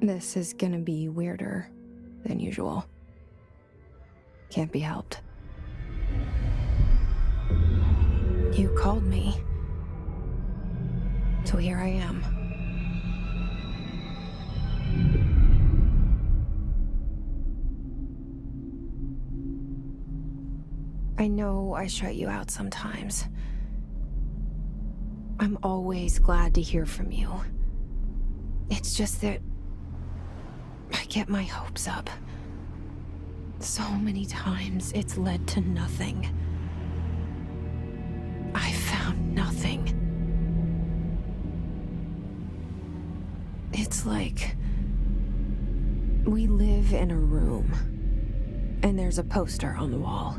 This is gonna be weirder than usual. Can't be helped. You called me. So here I am. I know I shut you out sometimes. I'm always glad to hear from you. It's just that I get my hopes up. So many times it's led to nothing. I found nothing. It's like we live in a room, and there's a poster on the wall.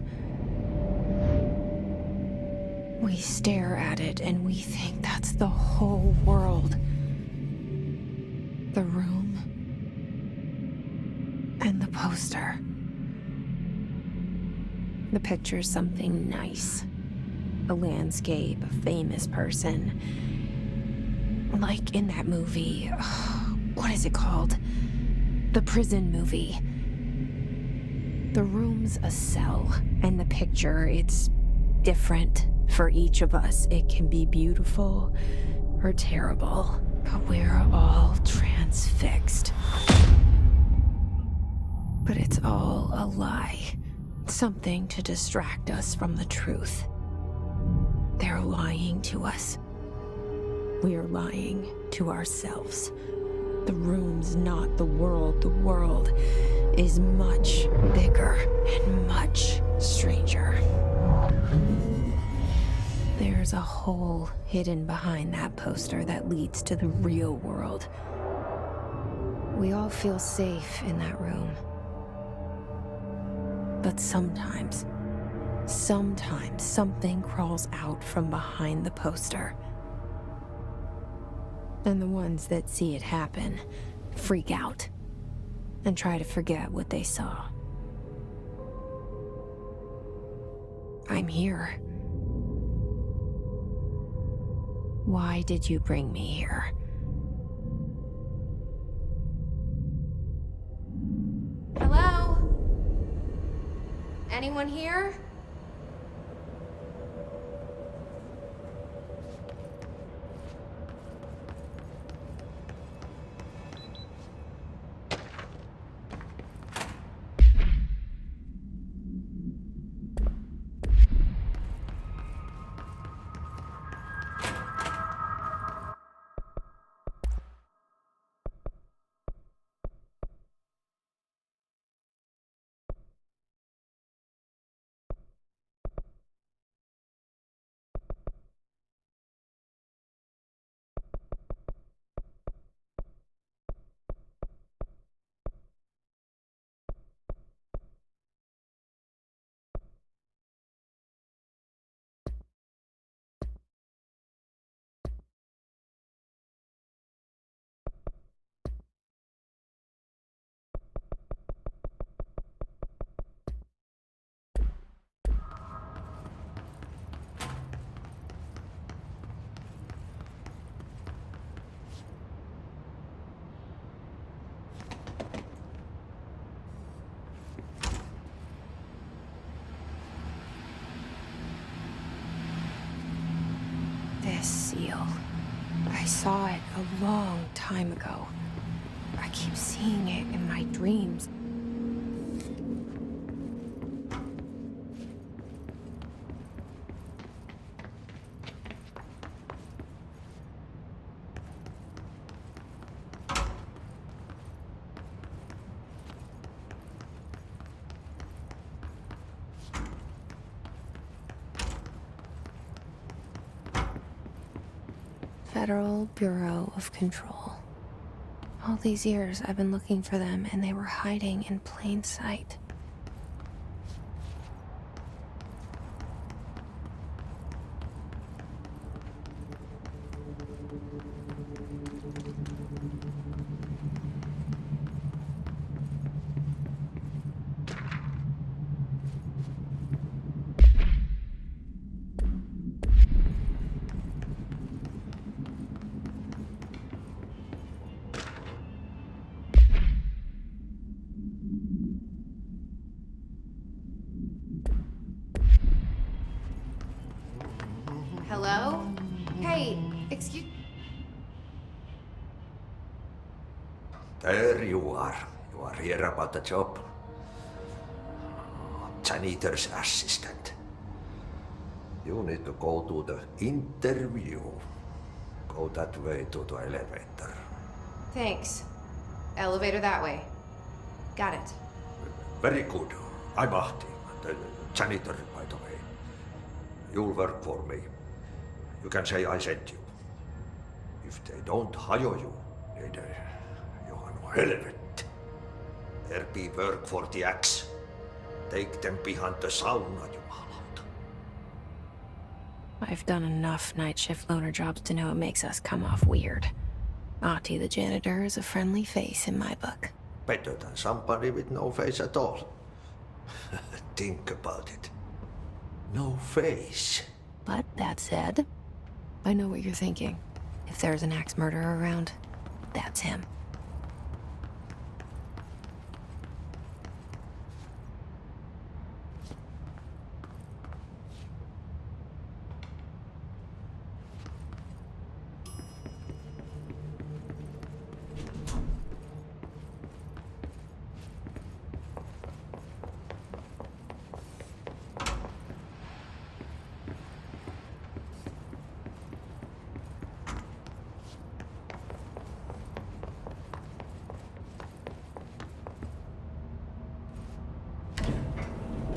We stare at it and we think that's the whole world. The room and the poster. The picture's something nice. A landscape, a famous person. Like in that movie, what is it called? The prison movie. The room's a cell, and the picture, it's different for each of us. It can be beautiful or terrible, but we're all transfixed. But it's all a lie. Something to distract us from the truth. They're lying to us. We're lying to ourselves. The room's not the world. The world is much bigger and much stranger. There's a hole hidden behind that poster that leads to the real world. We all feel safe in that room. But sometimes something crawls out from behind the poster. And the ones that see it happen freak out and try to forget what they saw. I'm here. Why did you bring me here? Hello? Anyone here? This seal. I saw it a long time ago. I keep seeing it in my dreams. Federal Bureau of Control. All these years I've been looking for them, and they were hiding in plain sight. Excuse... There you are. You are here about the job. Janitor's assistant. You need to go to the interview. Go that way to the elevator. Thanks. Elevator that way. Got it. Very good. I'm Ahti, the janitor, by the way. You'll work for me. You can say I sent you. If they don't hire you, then you are no helvet. There be work for the axe. Take them behind the sauna, jumalauta. I've done enough night shift loner jobs to know it makes us come off weird. Ahti the janitor is a friendly face in my book. Better than somebody with no face at all. Think about it. No face. But that said, I know what you're thinking. If there's an axe murderer around, that's him.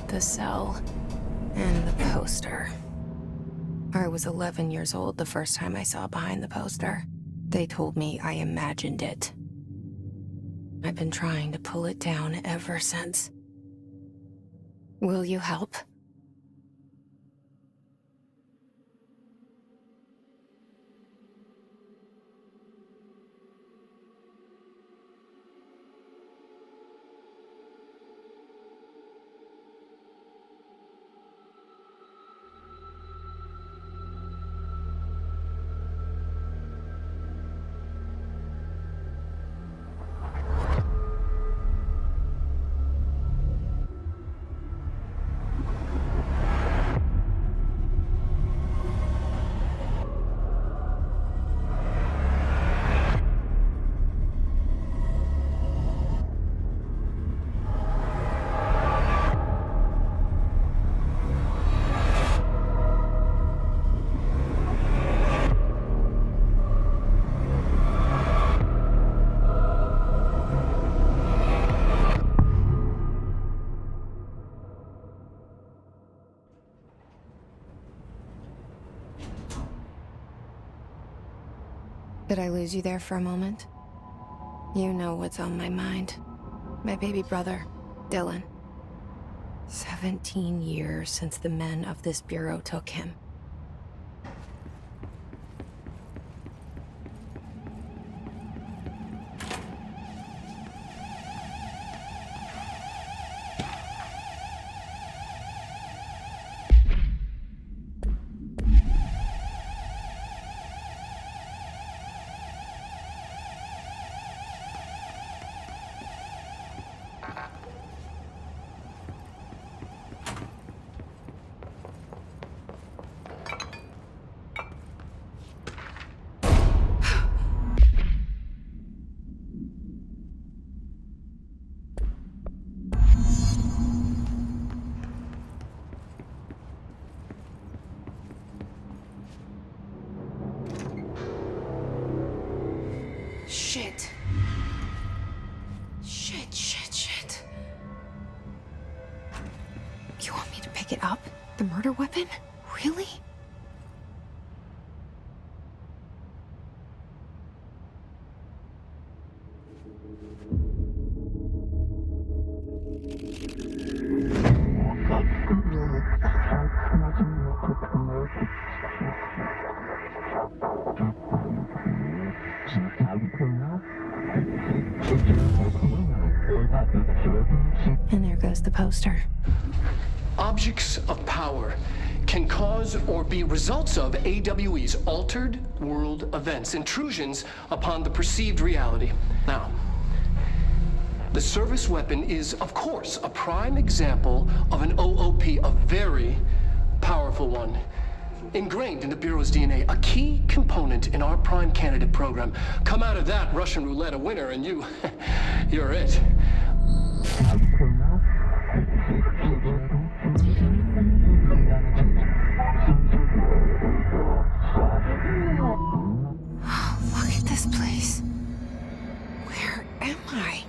The cell and the poster. I was 11 years old the first time I saw behind the poster. They told me I imagined it. I've been trying to pull it down ever since. Will you help? Did I lose you there for a moment? You know what's on my mind. My baby brother, Dylan. 17 years since the men of this bureau took him. Shit. Shit. You want me to pick it up? The murder weapon? Really? And there goes the poster. Objects of power can cause or be results of AWE's altered world events, intrusions upon the perceived reality. Now, the service weapon is, of course, a prime example of an OOP, a very powerful one. ingrained in the Bureau's DNA, a key component in our prime candidate program. Come out of that Russian roulette a winner, and you're it. Look at this place. Where am I?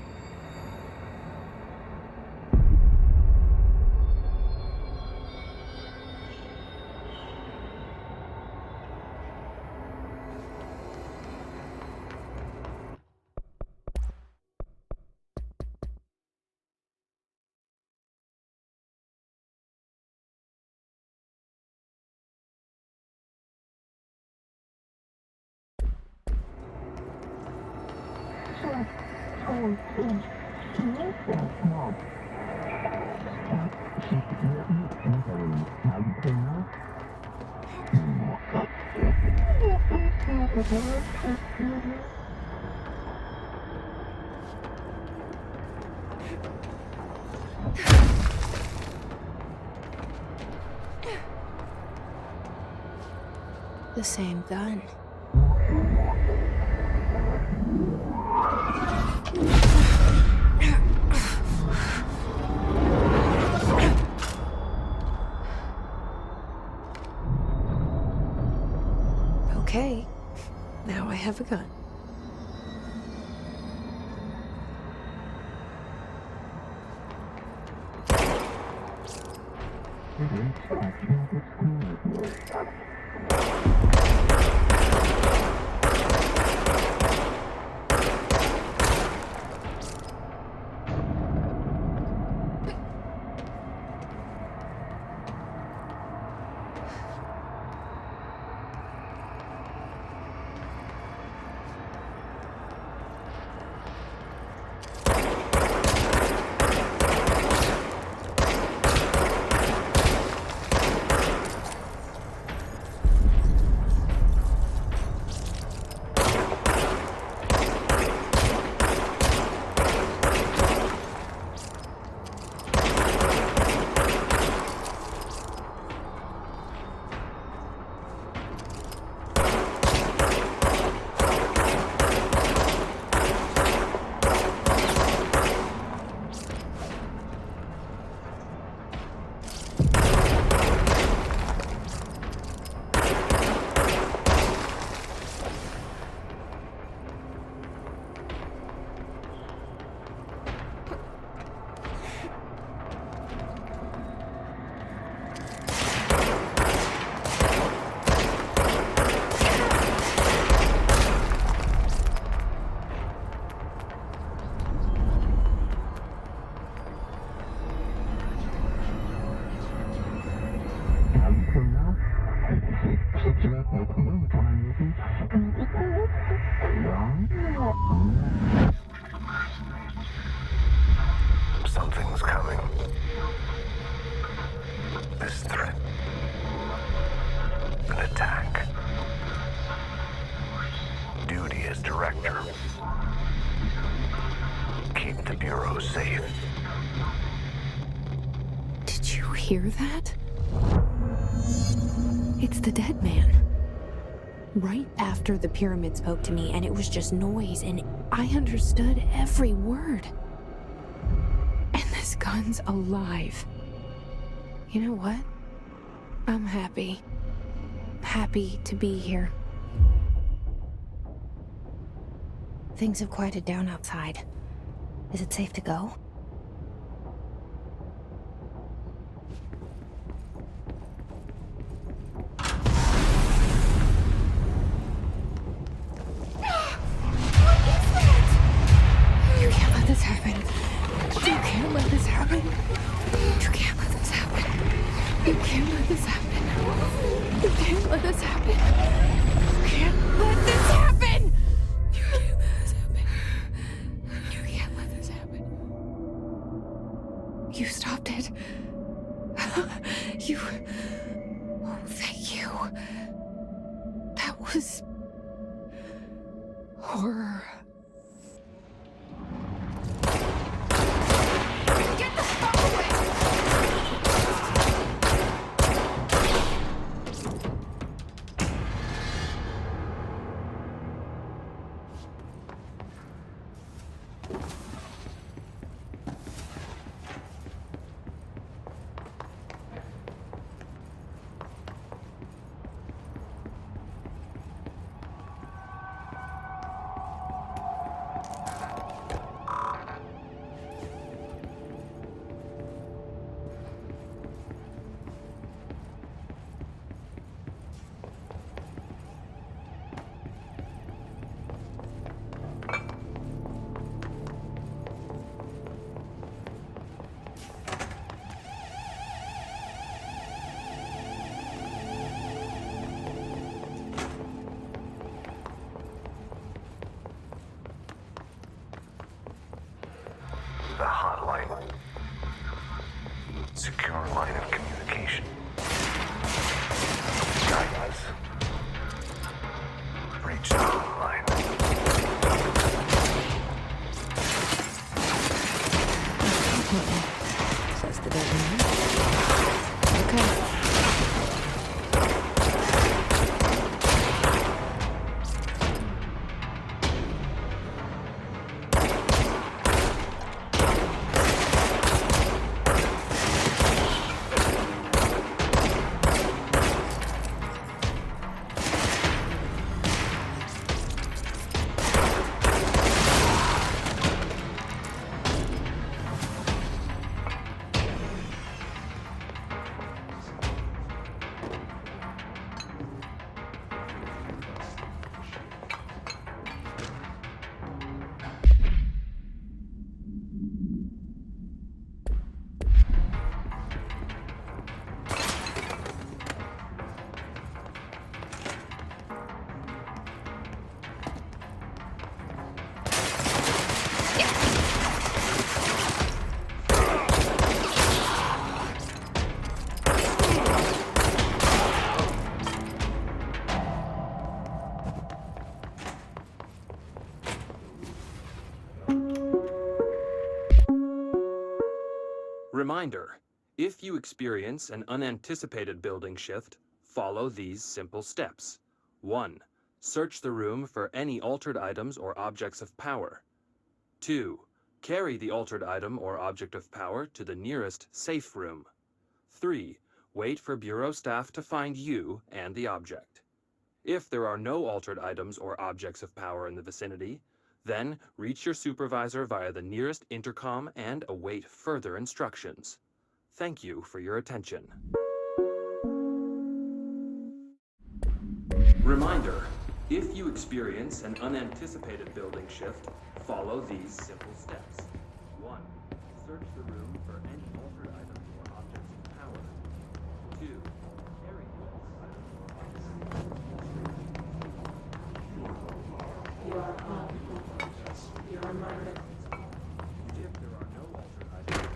The same gun. Okay, now I have a gun. Something's coming. This threat. An attack. Duty as director. Keep the Bureau safe. Did you hear that? It's the dead man. Right after the pyramid spoke to me, and it was just noise, and I understood every word. And this gun's alive. You know what? I'm happy. Happy to be here. Things have quieted down outside. Is it safe to go? This happen. You can't let this happen. You can't let this happen. You can't let this happen. You can't let this happen. You can't let this happen. You can't let this happen. You can't let this happen. You stopped it. You. Oh, thank you. That was horror. Secure line of communication. Guidance. Breach the line. Says the dead man. Okay. Reminder, if you experience an unanticipated building shift, follow these simple steps. 1. Search the room for any altered items or objects of power. 2. Carry the altered item or object of power to the nearest safe room. 3. Wait for Bureau staff to find you and the object. If there are no altered items or objects of power in the vicinity, then reach your supervisor via the nearest intercom and await further instructions. Thank you for your attention. Reminder, if you experience an unanticipated building shift, follow these simple steps. 1. Search the room for any altered items or objects of power. 2. Carry the altered items or objects of power. If there are no altered items.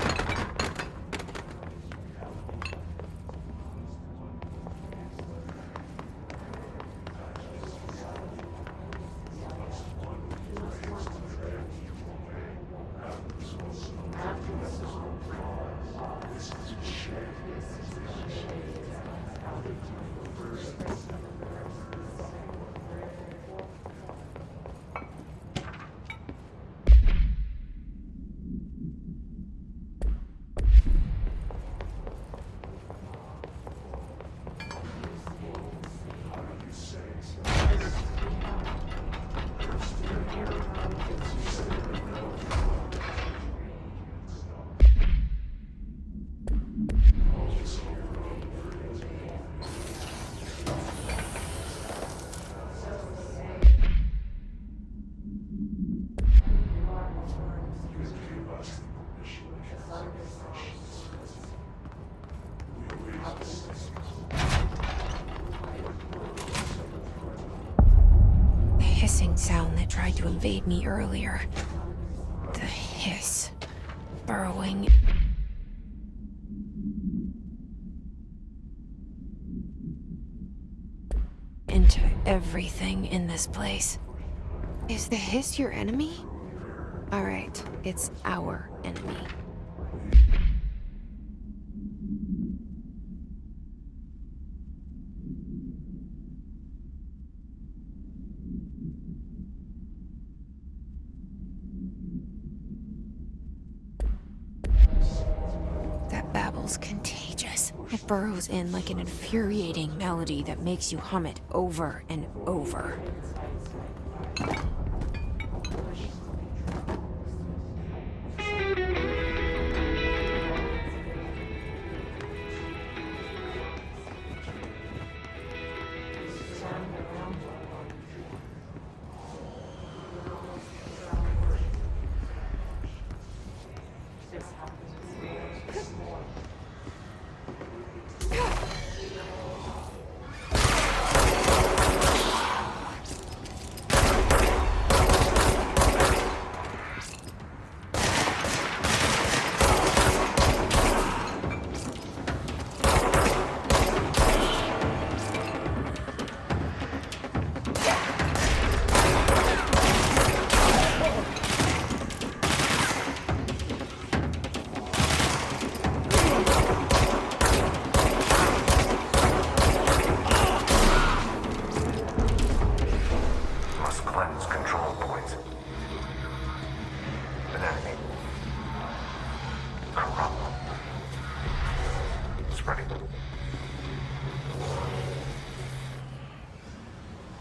Hissing sound that tried to invade me earlier. The hiss. Burrowing. Into everything in this place. Is the hiss your enemy? Alright, it's our enemy. That babble's contagious. It burrows in like an infuriating melody that makes you hum it over and over. ready.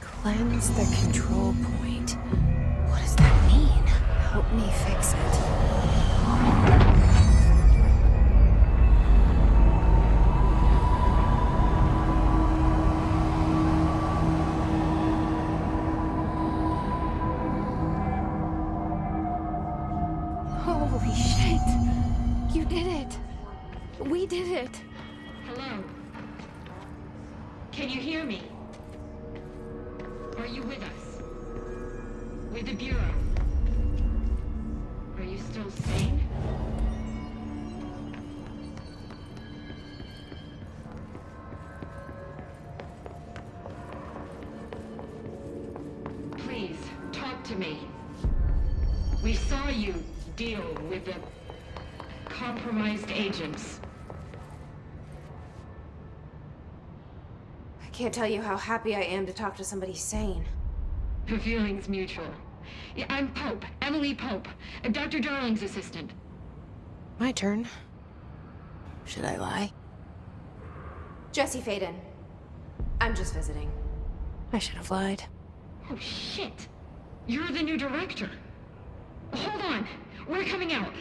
Cleanse the control point. What does that mean? Help me fix it. Holy shit! You did it! We did it! Hello? Can you hear me? Are you with us? With the Bureau? Are you still sane? Please, talk to me. We saw you deal with the compromised agents. I can't tell you how happy I am to talk to somebody sane. The feeling's mutual. Yeah, I'm Pope, Emily Pope, Dr. Darling's assistant. My turn. Should I lie? Jesse Faden. I'm just visiting. I should have lied. Oh, shit. You're the new director. Hold on. We're coming out.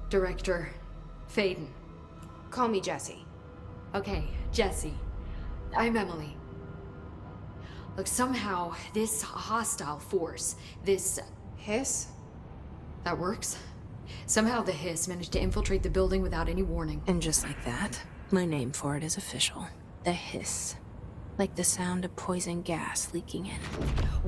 Director Faden. Call me Jesse. Okay, Jesse. I'm Emily. Look, somehow this hostile force, this... Hiss? that works? Somehow the hiss managed to infiltrate the building without any warning. And just like that, my name for it is official. The hiss. Like the sound of poison gas leaking in.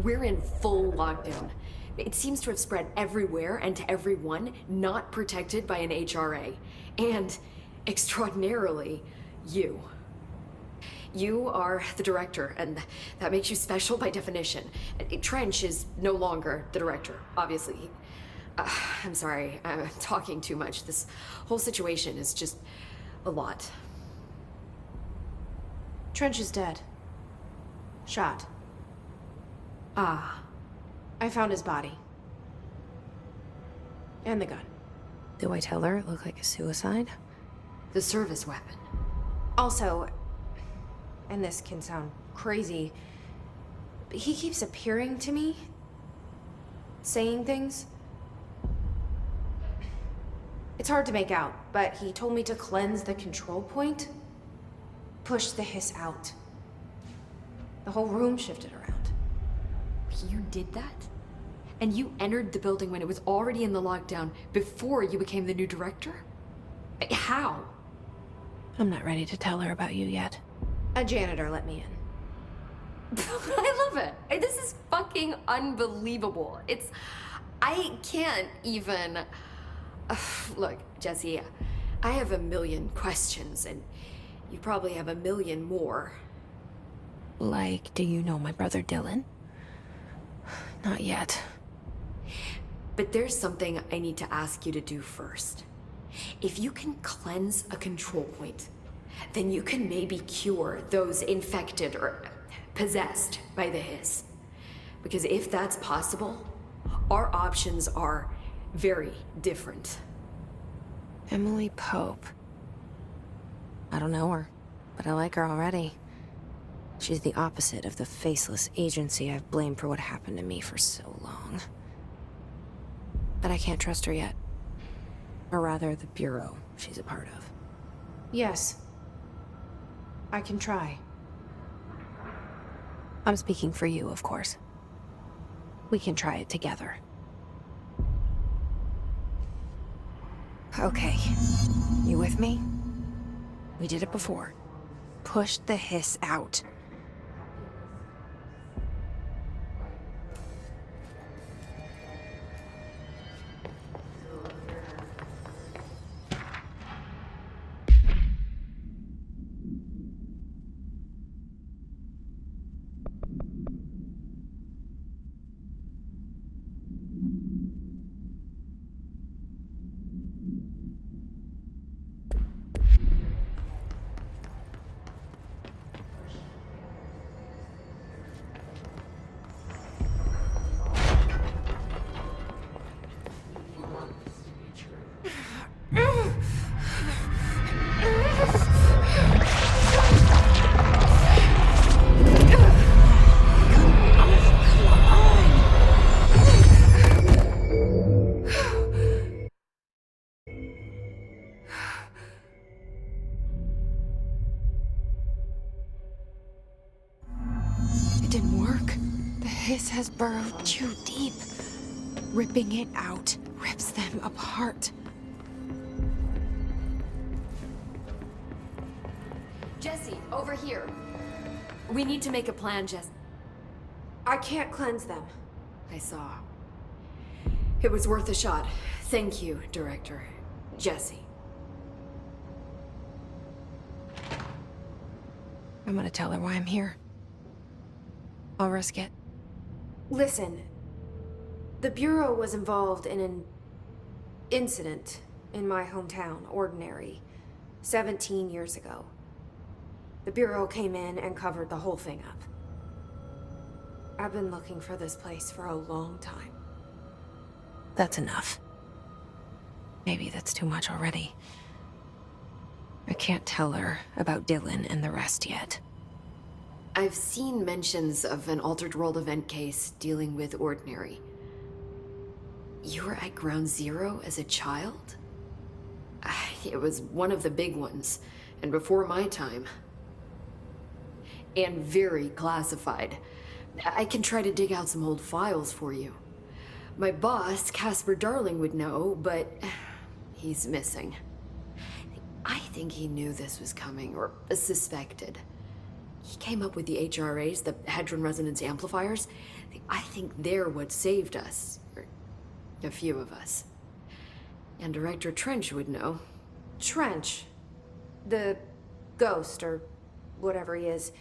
We're in full lockdown. It seems to have spread everywhere and to everyone not protected by an HRA. And, extraordinarily, you. You are the director, and that makes you special by definition. Trench is no longer the director, obviously. I'm sorry, I'm talking too much. This whole situation is just a lot. Trench is dead. Shot. Ah. I found his body. And the gun. Do I tell her it looked like a suicide? The service weapon. Also, and this can sound crazy, but he keeps appearing to me. Saying things. It's hard to make out, but he told me to cleanse the control point. Push the hiss out. The whole room shifted around. You did that? And you entered the building when it was already in the lockdown before you became the new director? How? I'm not ready to tell her about you yet. A janitor let me in. I love it. This is fucking unbelievable. I can't even... Look, Jesse, I have a million questions, and you probably have a million more. Like, do you know my brother Dylan? Not yet. But there's something I need to ask you to do first. If you can cleanse a control point, then you can maybe cure those infected or possessed by the hiss. Because if that's possible, our options are very different. Emily Pope. I don't know her, but I like her already. She's the opposite of the faceless agency I've blamed for what happened to me for so long. But I can't trust her yet. Or rather, the Bureau she's a part of. Yes. I can try. I'm speaking for you, of course. We can try it together. Okay. You with me? We did it before. Push the hiss out. It didn't work. The hiss has burrowed too deep. Ripping it out rips them apart. Jesse, over here. We need to make a plan, Jess. I can't cleanse them. I saw. It was worth a shot. Thank you, Director. Jesse. I'm gonna tell her why I'm here. I'll risk it. Listen, the Bureau was involved in an incident in my hometown, Ordinary, 17 years ago. The Bureau came in and covered the whole thing up. I've been looking for this place for a long time. That's enough. Maybe that's too much already. I can't tell her about Dylan and the rest yet. I've seen mentions of an Altered World event case dealing with Ordinary. You were at Ground Zero as a child? It was one of the big ones, and before my time. And very classified. I can try to dig out some old files for you. My boss, Casper Darling, would know, but he's missing. I think he knew this was coming, or suspected. He came up with the HRAs, the Hadron Resonance Amplifiers. I think they're what saved us. Or a few of us. And Director Trench would know. Trench? The ghost, or whatever he is.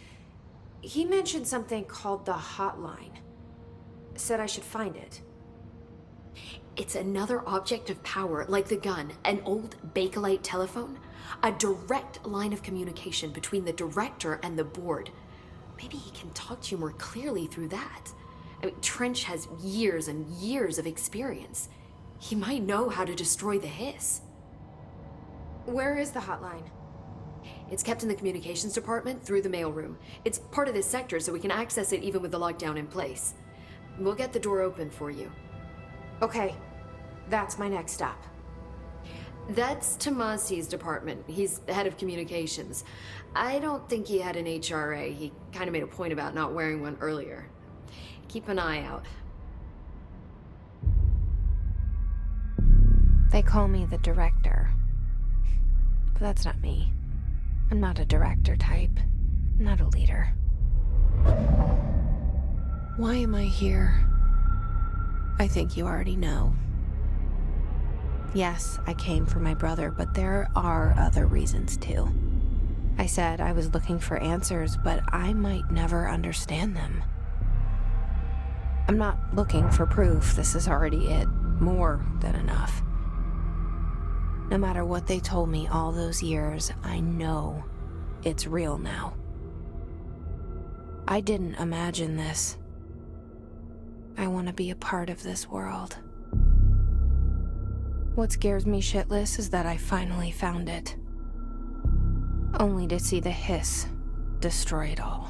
He mentioned something called the Hotline. Said I should find it. It's another object of power, like the gun, an old Bakelite telephone. A direct line of communication between the director and the board. Maybe he can talk to you more clearly through that. I mean, Trench has years and years of experience. He might know how to destroy the hiss. Where is the hotline? It's kept in the communications department through the mailroom. It's part of this sector, so we can access it even with the lockdown in place. We'll get the door open for you. Okay, that's my next stop. That's Tomasi's department. He's the head of communications. I don't think he had an HRA. He kind of made a point about not wearing one earlier. Keep an eye out. They call me the director. But that's not me. I'm not a director type. I'm not a leader. Why am I here? I think you already know. Yes, I came for my brother, but there are other reasons too. I said I was looking for answers, but I might never understand them. I'm not looking for proof. This is already it. More than enough. No matter what they told me all those years, I know it's real now. I didn't imagine this. I want to be a part of this world. What scares me shitless is that I finally found it. Only to see the hiss destroy it all.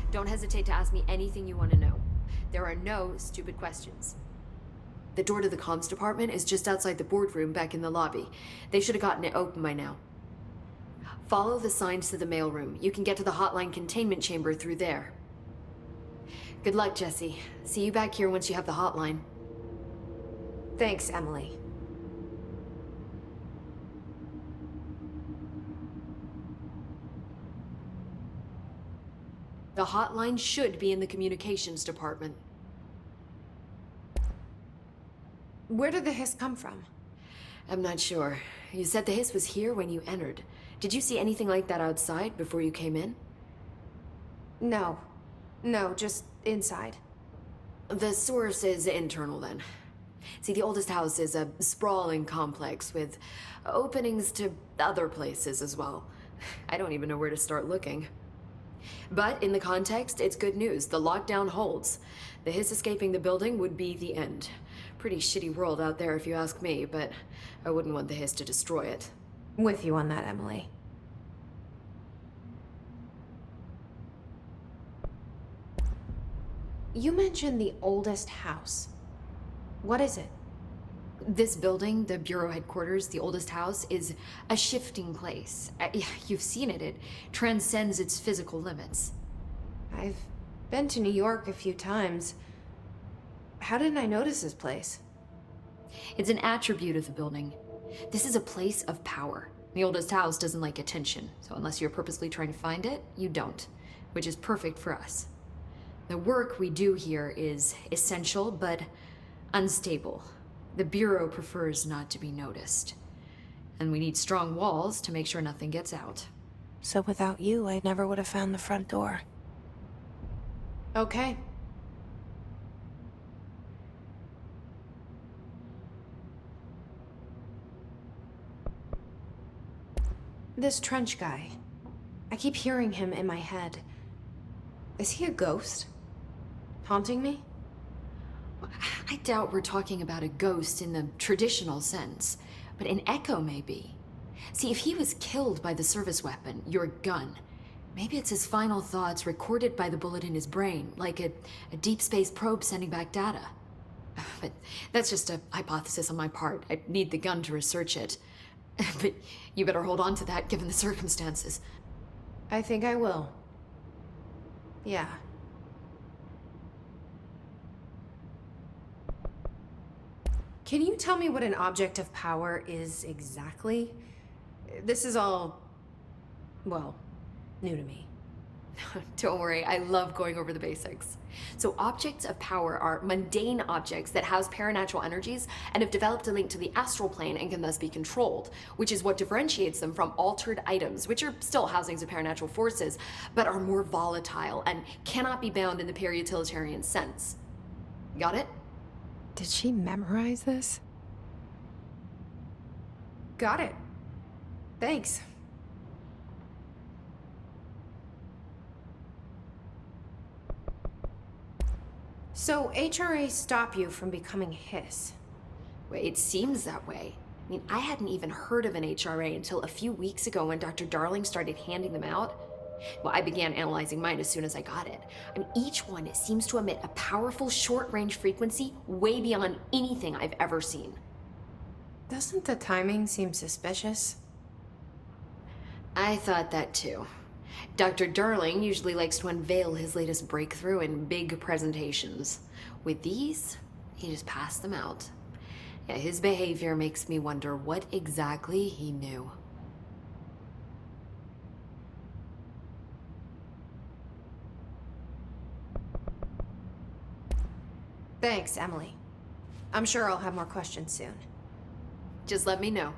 Don't hesitate to ask me anything you want to know. There are no stupid questions. The door to the comms department is just outside the boardroom back in the lobby. They should have gotten it open by now. Follow the signs to the mailroom. You can get to the hotline containment chamber through there. Good luck, Jesse. See you back here once you have the hotline. Thanks, Emily. The hotline should be in the communications department. Where did the hiss come from? I'm not sure. You said the hiss was here when you entered. Did you see anything like that outside before you came in? No. No, just inside. The source is internal then. See, the oldest house is a sprawling complex with openings to other places as well. I don't even know where to start looking. But in the context, it's good news. The lockdown holds. The Hiss escaping the building would be the end. Pretty shitty world out there if you ask me, but I wouldn't want the Hiss to destroy it. With you on that, Emily. You mentioned the oldest house. What is it? This building, the Bureau headquarters, the oldest house, is a shifting place. You've seen it. It transcends its physical limits. I've been to New York a few times. How didn't I notice this place? It's an attribute of the building. This is a place of power. The oldest house doesn't like attention, so unless you're purposely trying to find it, you don't, which is perfect for us. The work we do here is essential, but unstable. The Bureau prefers not to be noticed. And we need strong walls to make sure nothing gets out. So without you, I never would have found the front door. Okay. This Trench guy. I keep hearing him in my head. Is he a ghost? Haunting me? I doubt we're talking about a ghost in the traditional sense, but an echo maybe. See, if he was killed by the service weapon, your gun, maybe it's his final thoughts recorded by the bullet in his brain, like a deep space probe sending back data. But that's just a hypothesis on my part. I need the gun to research it. But you better hold on to that given the circumstances. I think I will. Yeah. Can you tell me what an object of power is exactly? This is all, well, new to me. Don't worry, I love going over the basics. So objects of power are mundane objects that house paranatural energies and have developed a link to the astral plane and can thus be controlled, which is what differentiates them from altered items, which are still housings of paranatural forces, but are more volatile and cannot be bound in the peri-utilitarian sense. Got it? Did she memorize this? Got it. Thanks. So, HRA stop you from becoming Hiss? Well, it seems that way. I mean, I hadn't even heard of an HRA until a few weeks ago when Dr. Darling started handing them out. Well, I began analyzing mine as soon as I got it. I mean, each one seems to emit a powerful short-range frequency way beyond anything I've ever seen. Doesn't the timing seem suspicious? I thought that too. Dr. Darling usually likes to unveil his latest breakthrough in big presentations. With these, he just passed them out. Yeah, his behavior makes me wonder what exactly he knew. Thanks, Emily. I'm sure I'll have more questions soon. Just let me know.